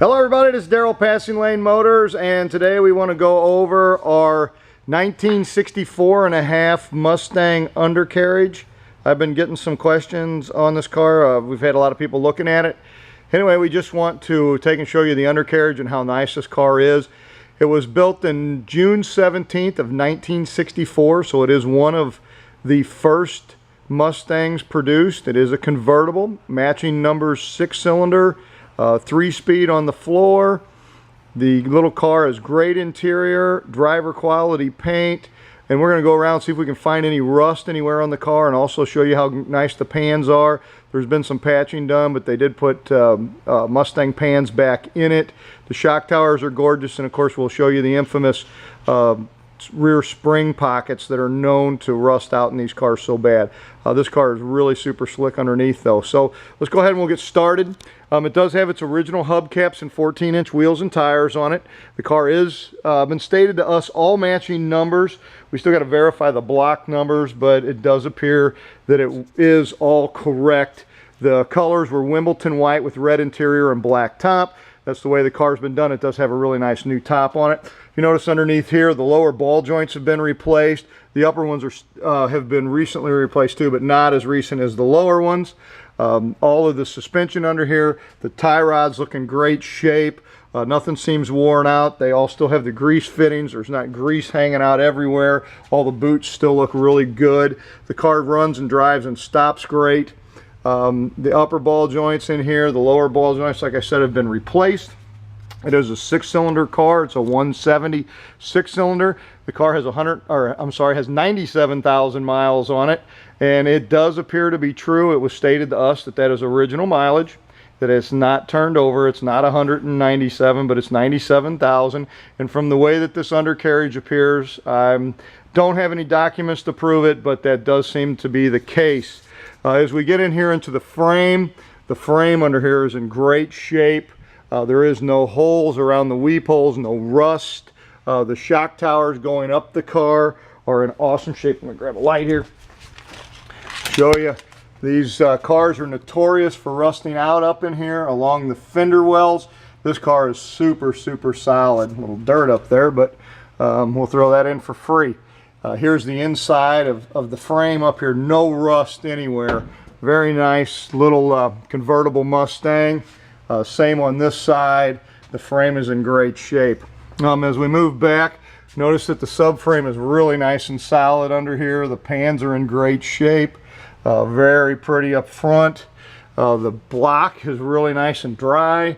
Hello everybody, this is Daryl, Passing Lane Motors, and today we want to go over our 1964.5 Mustang undercarriage. I've been getting some questions on this car. We've had a lot of people looking at it. Anyway, we just want to take and show you the undercarriage and how nice this car is. It was built in June 17th of 1964, so it is one of the first Mustangs produced. It is a convertible, matching numbers 6-cylinder, 3-speed on the floor. The little car has great interior, driver quality paint, and we're going to go around and see if we can find any rust anywhere on the car and also show you how nice the pans are. There's been some patching done, but they did put Mustang pans back in it. The shock towers are gorgeous, and of course we'll show you the infamous rear spring pockets that are known to rust out in these cars so bad. This car is really super slick underneath though. So let's go ahead and we'll get started. It does have its original hubcaps and 14-inch wheels and tires on it. The car is been stated to us all matching numbers. We still got to verify the block numbers, but it does appear that it is all correct. The colors were Wimbledon white with red interior and black top. That's the way the car's been done. It does have a really nice new top on it. If you notice underneath here, the lower ball joints have been replaced. The upper ones are have been recently replaced too, but not as recent as the lower ones. All of the suspension under here, the tie rods look in great shape. Nothing seems worn out. They all still have the grease fittings. There's not grease hanging out everywhere. All the boots still look really good. The car runs and drives and stops great. The upper ball joints in here, the lower ball joints, like I said, have been replaced. It is a 6-cylinder car. It's a 170 6-cylinder. The car has has 97,000 miles on it, and it does appear to be true. It was stated to us that that is original mileage, that it's not turned over. It's not 197, but it's 97,000. And from the way that this undercarriage appears, I don't have any documents to prove it, but that does seem to be the case. As we get in here into the frame under here is in great shape. There is no holes around the weep holes, no rust. The shock towers going up the car are in awesome shape. I'm going to grab a light here, show you. These cars are notorious for rusting out up in here along the fender wells. This car is super solid. A little dirt up there, but we'll throw that in for free. Here's the inside of the frame up here. No rust anywhere. Very nice little convertible Mustang. Same on this side. The frame is in great shape. As we move back, notice that the subframe is really nice and solid under here. The pans are in great shape. Very pretty up front. The block is really nice and dry.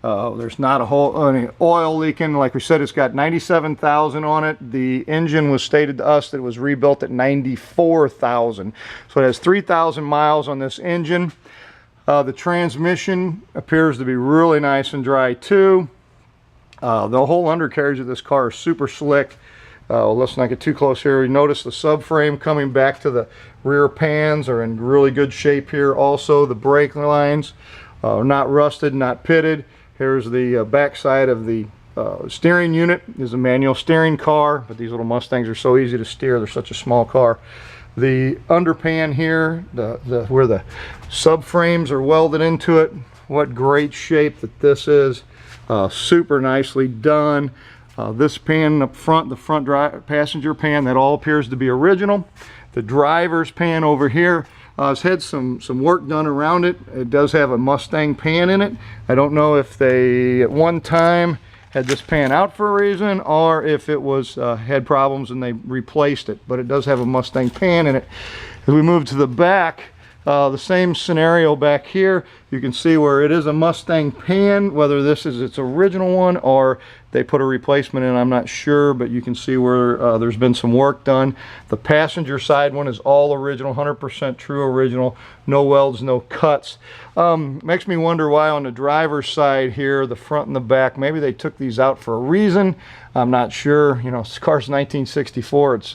There's not any oil leaking. Like we said, it's got 97,000 on it. The engine was stated to us that it was rebuilt at 94,000. So it has 3,000 miles on this engine. The transmission appears to be really nice and dry too. The whole undercarriage of this car is super slick. Let's not get too close here. You notice the subframe coming back to the rear pans are in really good shape here. Also, the brake lines are not rusted, not pitted. Here's the back side of the steering unit. This is a manual steering car, but these little Mustangs are so easy to steer. They're such a small car. The underpan here, where the subframes are welded into it, what great shape that this is. Super nicely done. This pan up front, the front passenger pan, that all appears to be original. The driver's pan over here has had some work done around it. It does have a Mustang pan in it. I don't know if they at one time had this pan out for a reason or if it was had problems and they replaced it, but it does have a Mustang pan in it. As we move to the back, the same scenario back here. You can see where it is a Mustang pan, whether this is its original one or they put a replacement in, I'm not sure, but you can see where there's been some work done. The passenger side one is all original, 100% true original, no welds, no cuts. Makes me wonder why on the driver's side here, the front and the back, maybe they took these out for a reason. I'm not sure. You know, this car's 1964. It's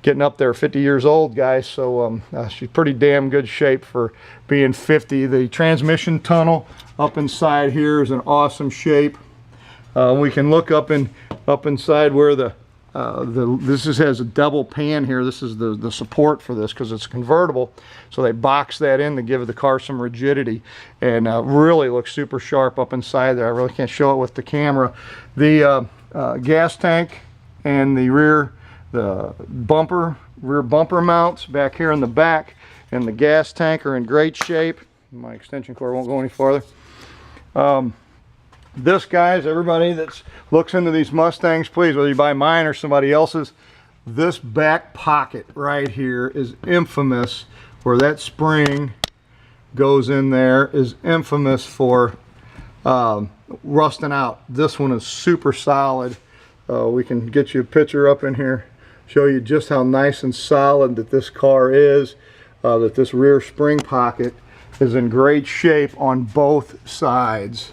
getting up there, 50 years old, guys, so she's pretty damn good shape for being 50. The transmission tunnel up inside here is in awesome shape. We can look up inside where the This has a double pan here. This is the support for this because it's convertible. So they box that in to give the car some rigidity, and really looks super sharp up inside there. I really can't show it with the camera. The gas tank and the rear bumper mounts back here in the back, and the gas tank are in great shape. My extension cord won't go any farther. This, guys, everybody that looks into these Mustangs, please, whether you buy mine or somebody else's, this back pocket right here is infamous. Where that spring goes in there is infamous for rusting out. This one is super solid. We can get you a picture up in here, show you just how nice and solid that this car is, that this rear spring pocket is in great shape on both sides.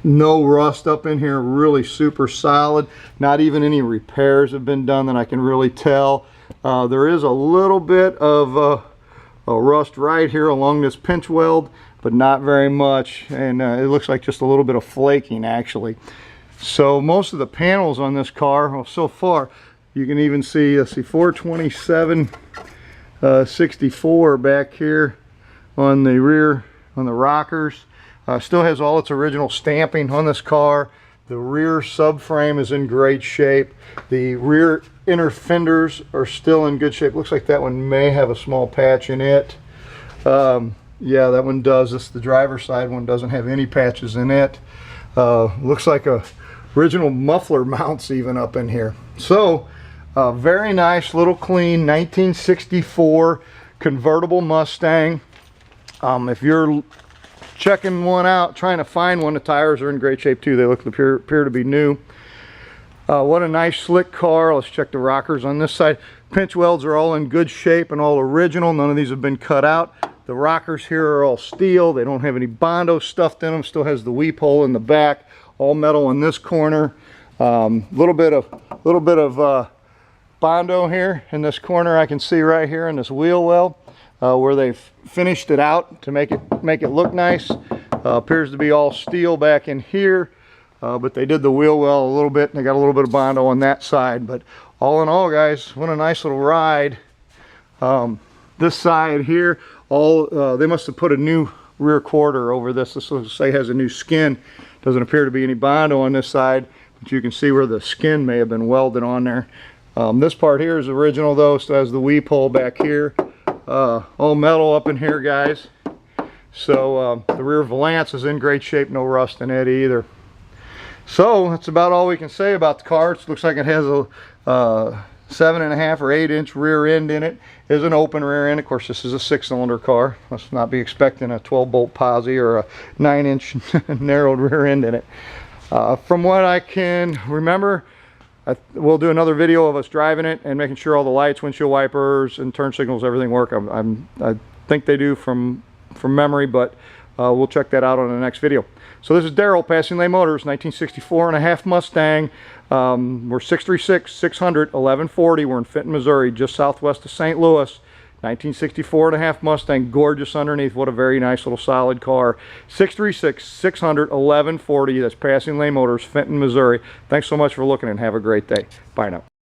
No rust up in here, really super solid. Not even any repairs have been done that I can really tell. There is a little bit of a rust right here along this pinch weld, but not very much, and it looks like just a little bit of flaking actually. So most of the panels on this car, well, so far, you can even see, let's see, 427/64 back here on the rear, on the rockers. Still has all its original stamping on this car. The rear subframe is in great shape. The rear inner fenders are still in good shape. Looks like that one may have a small patch in it. Yeah, that one does. This, the driver's side one, doesn't have any patches in it. Looks like original muffler mounts even up in here. So very nice little clean 1964 convertible Mustang. If you're checking one out, trying to find one, the tires are in great shape too. They appear to be new. What a nice slick car. Let's check the rockers on this side. Pinch welds are all in good shape and all original. None of these have been cut out. The rockers here are all steel. They don't have any Bondo stuffed in them. Still has the weep hole in the back. All metal in this corner. Little bit of Bondo here in this corner. I can see right here in this wheel well. Where they've finished it out to make it look nice. Appears to be all steel back in here, but they did the wheel well a little bit, and they got a little bit of Bondo on that side. But all in all, guys, what a nice little ride. This side here, they must have put a new rear quarter over this. This looks like it has a new skin. Doesn't appear to be any Bondo on this side, but you can see where the skin may have been welded on there. This part here is original though, so it has the weep hole back here. All metal up in here, guys. So the rear valance is in great shape, no rust in it either. So that's about all we can say about the car. It looks like it has a 7.5 or 8 inch rear end in it. It is an open rear end. Of course, this is a 6-cylinder car. Let's not be expecting a 12-bolt posi or a 9-inch narrowed rear end in it. From what I can remember, we'll do another video of us driving it and making sure all the lights, windshield wipers, and turn signals, everything work. I think they do from memory, but we'll check that out on the next video. So this is Daryl, Passing Lane Motors, 1964.5 Mustang. We're 636-600-1140. We're in Fenton, Missouri, just southwest of St. Louis. 1964.5 Mustang, gorgeous underneath. What a very nice little solid car. 636-600-1140. That's Passing Lane Motors, Fenton, Missouri. Thanks so much for looking, and have a great day. Bye now.